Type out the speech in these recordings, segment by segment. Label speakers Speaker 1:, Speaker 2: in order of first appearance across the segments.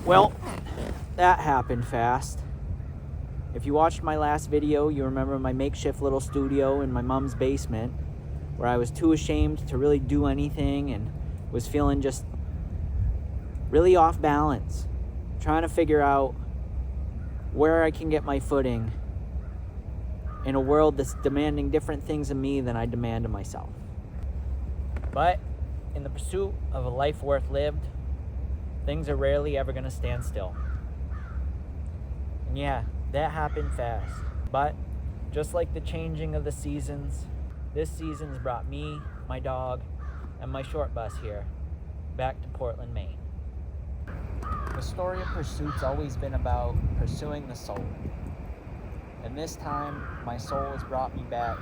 Speaker 1: Well, that happened fast. If you watched my last video, you remember my makeshift little studio in my mom's basement, where I was too ashamed to really do anything and was feeling just really off balance, trying to figure out where I can get my footing in a world that's demanding different things of me than I demand of myself. But in the pursuit of a life worth lived, things are rarely ever going to stand still. And yeah, that happened fast. But just like the changing of the seasons, this season's brought me, my dog, and my short bus here back to Portland, Maine. The story of pursuit's always been about pursuing the soul. And this time, my soul has brought me back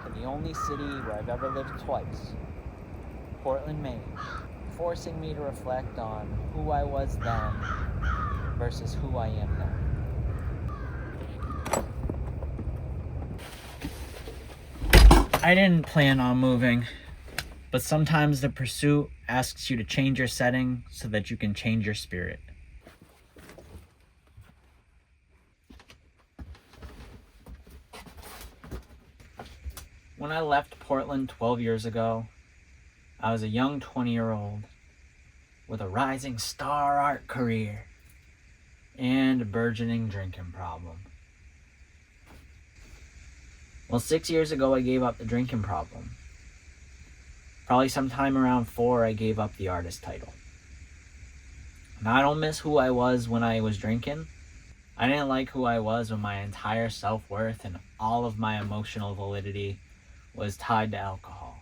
Speaker 1: to the only city where I've ever lived twice, Portland, Maine, forcing me to reflect on who I was then versus who I am now. I didn't plan on moving, but sometimes the pursuit asks you to change your setting so that you can change your spirit. When I left Portland 12 years ago, I was a young 20-year-old with a rising star art career and a burgeoning drinking problem. Well, 6 years ago, I gave up the drinking problem. Probably sometime around 4, I gave up the artist title. And I don't miss who I was when I was drinking. I didn't like who I was when my entire self-worth and all of my emotional validity was tied to alcohol.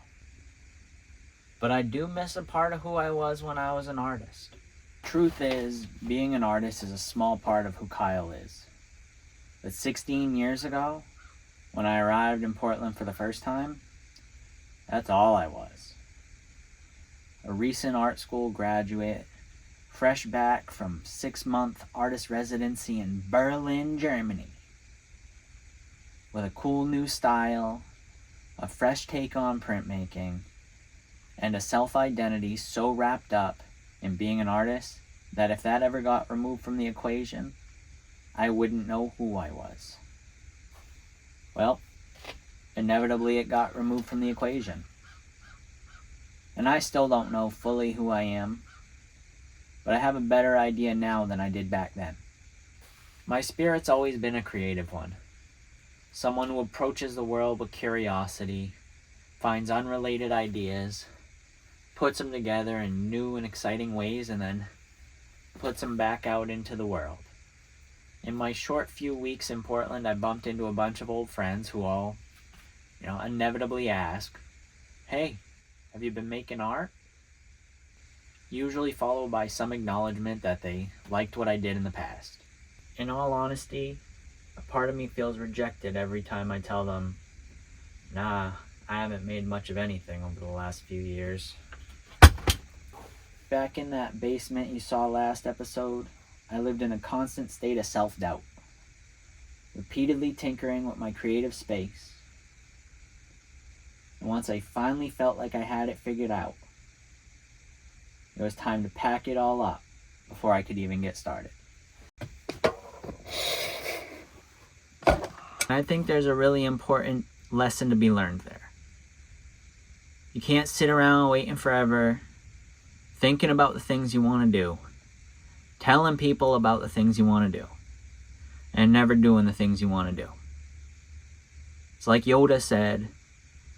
Speaker 1: But I do miss a part of who I was when I was an artist. Truth is, being an artist is a small part of who Kyle is. But 16 years ago, when I arrived in Portland for the first time, that's all I was. A recent art school graduate, fresh back from 6-month artist residency in Berlin, Germany, with a cool new style, a fresh take on printmaking, and a self-identity so wrapped up in being an artist that if that ever got removed from the equation, I wouldn't know who I was. Well, inevitably it got removed from the equation. And I still don't know fully who I am, but I have a better idea now than I did back then. My spirit's always been a creative one. Someone who approaches the world with curiosity, finds unrelated ideas, puts them together in new and exciting ways, and then puts them back out into the world. In my short few weeks in Portland, I bumped into a bunch of old friends who all, inevitably ask, "Hey, have you been making art?" Usually followed by some acknowledgement that they liked what I did in the past. In all honesty, a part of me feels rejected every time I tell them, "Nah, I haven't made much of anything over the last few years." Back in that basement you saw last episode, I lived in a constant state of self-doubt, repeatedly tinkering with my creative space. And once I finally felt like I had it figured out, it was time to pack it all up before I could even get started. I think there's a really important lesson to be learned there. You can't sit around waiting forever, thinking about the things you want to do, telling people about the things you want to do, and never doing the things you want to do. It's like Yoda said,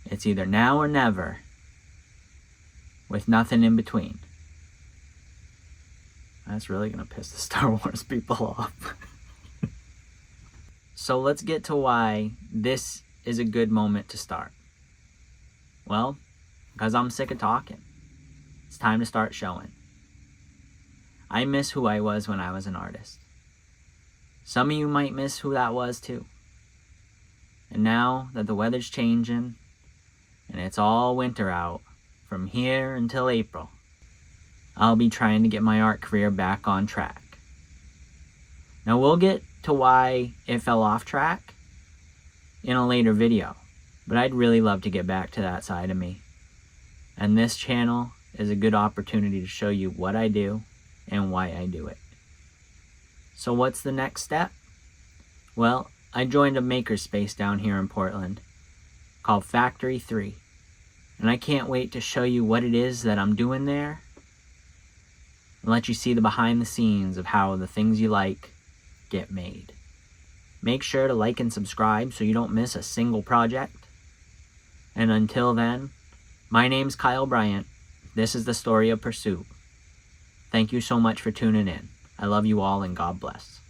Speaker 1: it's either now or never, with nothing in between. That's really going to piss the Star Wars people off. So let's get to why this is a good moment to start. Well, because I'm sick of talking. It's time to start showing. I miss who I was when I was an artist. Some of you might miss who that was too. And now that the weather's changing, and it's all winter out, from here until April, I'll be trying to get my art career back on track. Now we'll get to why it fell off track in a later video, but I'd really love to get back to that side of me. And this channel is a good opportunity to show you what I do and why I do it. So what's the next step? Well, I joined a makerspace down here in Portland called Factory 3. And I can't wait to show you what it is that I'm doing there and let you see the behind the scenes of how the things you like get made. Make sure to like and subscribe so you don't miss a single project. And until then, my name's Kyle Bryant. This is the story of Pursuit. Thank you so much for tuning in. I love you all and God bless.